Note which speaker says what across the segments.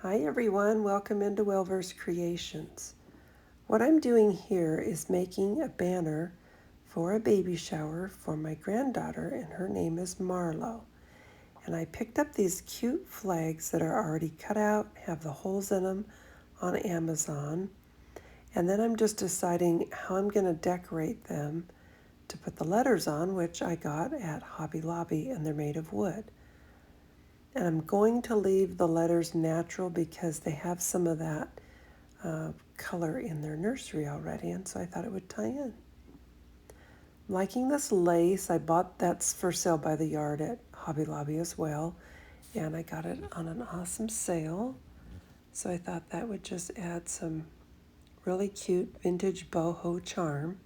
Speaker 1: Hi everyone, welcome into Wilver's Creations. What I'm doing here is making a banner for a baby shower for my granddaughter, and her name is Marlo. And I picked up these cute flags that are already cut out, have the holes in them on Amazon. And then I'm just deciding how I'm going to decorate them to put the letters on, which I got at Hobby Lobby, and they're made of wood. And I'm going to leave the letters natural because they have some of that color in their nursery already, and so I thought it would tie in. Liking this lace, I bought that's for sale by the yard at Hobby Lobby as well, and I got it on an awesome sale. So I thought that would just add some really cute vintage boho charm.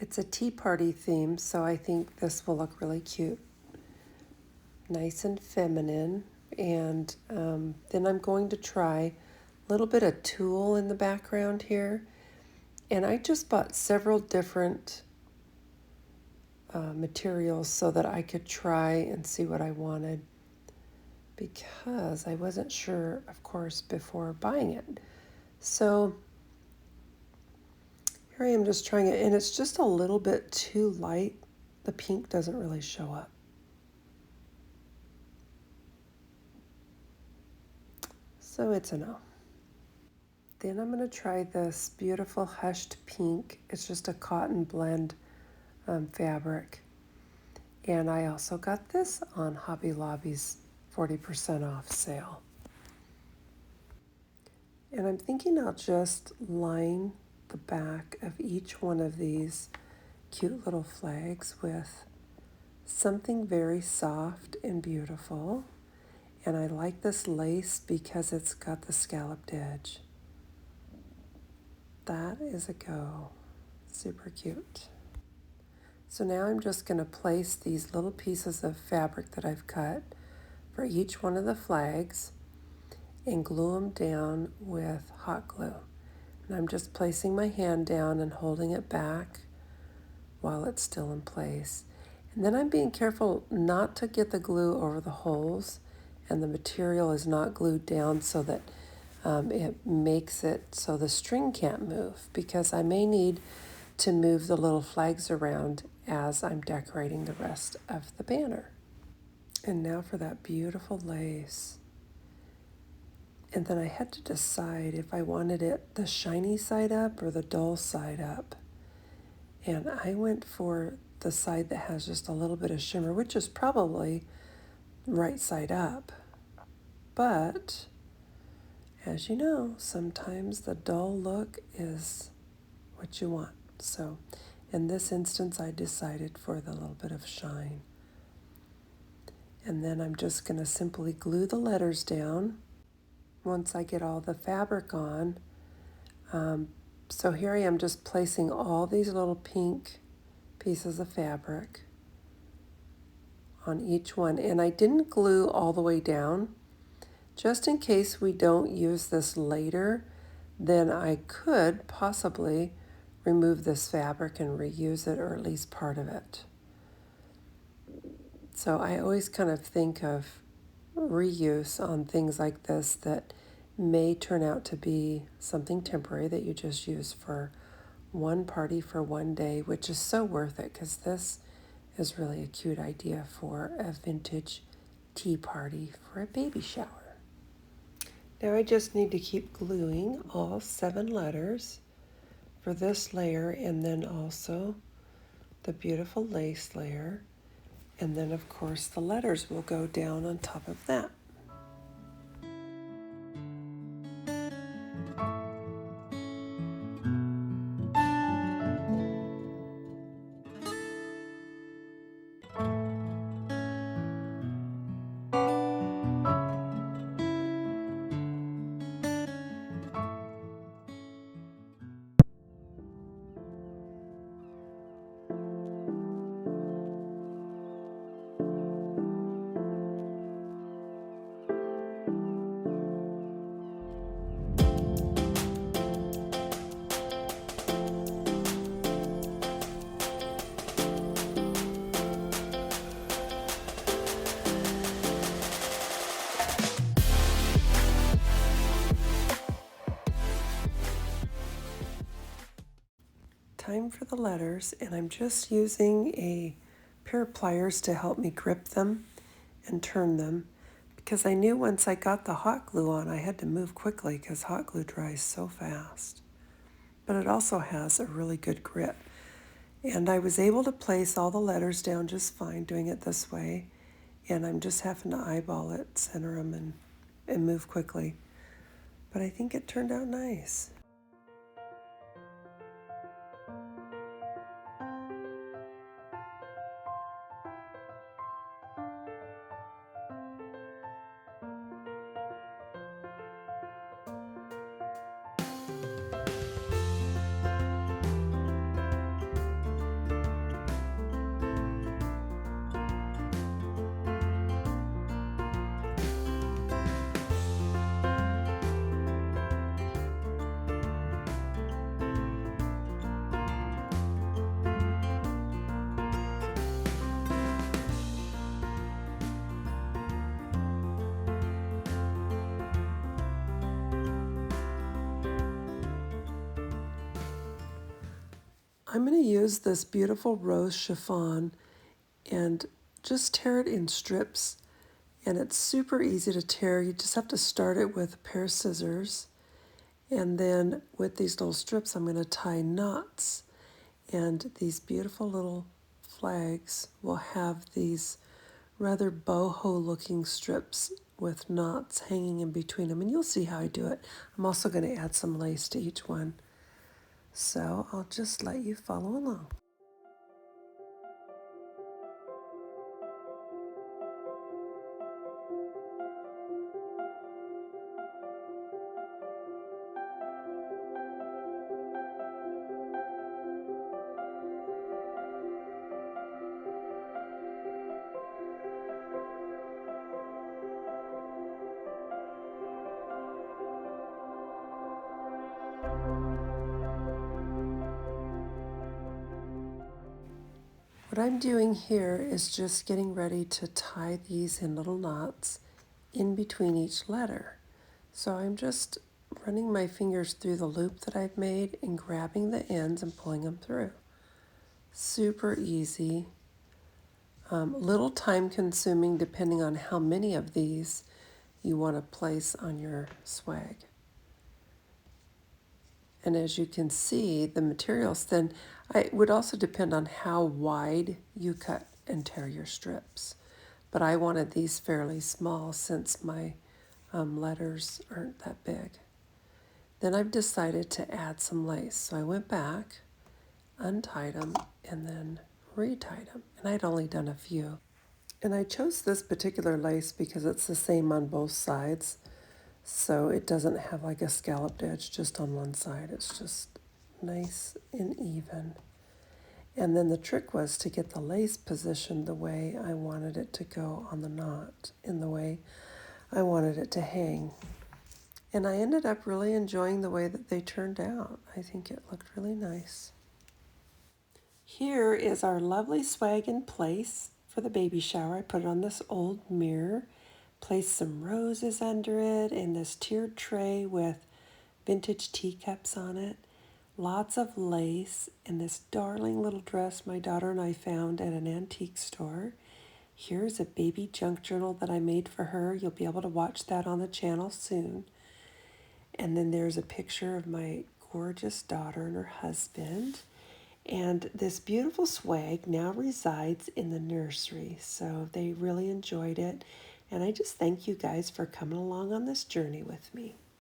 Speaker 1: It's a tea party theme, so I think this will look really cute. Nice and feminine. And then I'm going to try a little bit of tulle in the background here. And I just bought several different materials so that I could try and see what I wanted, because I wasn't sure, of course, before buying it. So here I am just trying it, and it's just a little bit too light. The pink doesn't really show up. So it's a no. Then I'm going to try this beautiful hushed pink. It's just a cotton blend fabric. And I also got this on Hobby Lobby's 40% off sale. And I'm thinking I'll just line the back of each one of these cute little flags with something very soft and beautiful. And I like this lace because it's got the scalloped edge. That is a go. Super cute. So now I'm just going to place these little pieces of fabric that I've cut for each one of the flags and glue them down with hot glue. And I'm just placing my hand down and holding it back while it's still in place. And then I'm being careful not to get the glue over the holes, and the material is not glued down so that it makes it so the string can't move, because I may need to move the little flags around as I'm decorating the rest of the banner. And now for that beautiful lace. And then I had to decide if I wanted it the shiny side up or the dull side up. And I went for the side that has just a little bit of shimmer, which is probably right side up. But as you know, sometimes the dull look is what you want. So in this instance, I decided for the little bit of shine. And then I'm just going to simply glue the letters down once I get all the fabric on. So here I am just placing all these little pink pieces of fabric on each one. And I didn't glue all the way down. Just in case we don't use this later, then I could possibly remove this fabric and reuse it, or at least part of it. So I always kind of think of reuse on things like this that may turn out to be something temporary that you just use for one party for one day, which is so worth it, because this is really a cute idea for a vintage tea party for a baby shower. Now I just need to keep gluing all 7 letters for this layer, and then also the beautiful lace layer. And then of course the letters will go down on top of that. time for the letters, and I'm just using a pair of pliers to help me grip them and turn them, because I knew once I got the hot glue on, I had to move quickly because hot glue dries so fast. But it also has a really good grip. And I was able to place all the letters down just fine doing it this way. And I'm just having to eyeball it, center them, and move quickly. But I think it turned out nice. I'm going to use this beautiful rose chiffon and just tear it in strips. And it's super easy to tear. You just have to start it with a pair of scissors. And then with these little strips, I'm going to tie knots. And these beautiful little flags will have these rather boho looking strips with knots hanging in between them. And you'll see how I do it. I'm also going to add some lace to each one. So I'll just let you follow along. What I'm doing here is just getting ready to tie these in little knots in between each letter. So I'm just running my fingers through the loop that I've made and grabbing the ends and pulling them through. Super easy. Little time consuming depending on how many of these you want to place on your swag. And as you can see, the materials then, it would also depend on how wide you cut and tear your strips. But I wanted these fairly small since my letters aren't that big. Then I've decided to add some lace. So I went back, untied them, and then retied them. And I'd only done a few. And I chose this particular lace because it's the same on both sides. So it doesn't have like a scalloped edge just on one side. It's just nice and even. And then the trick was to get the lace positioned the way I wanted it to go on the knot, in the way I wanted it to hang. And I ended up really enjoying the way that they turned out. I think it looked really nice. Here is our lovely swag in place for the baby shower. I put it on this old mirror, placed some roses under it, and this tiered tray with vintage teacups on it, lots of lace, and this darling little dress my daughter and I found at an antique store. Here's a baby junk journal that I made for her. You'll be able to watch that on the channel soon. And then there's a picture of my gorgeous daughter and her husband. And this beautiful swag now resides in the nursery. So they really enjoyed it. And I just thank you guys for coming along on this journey with me.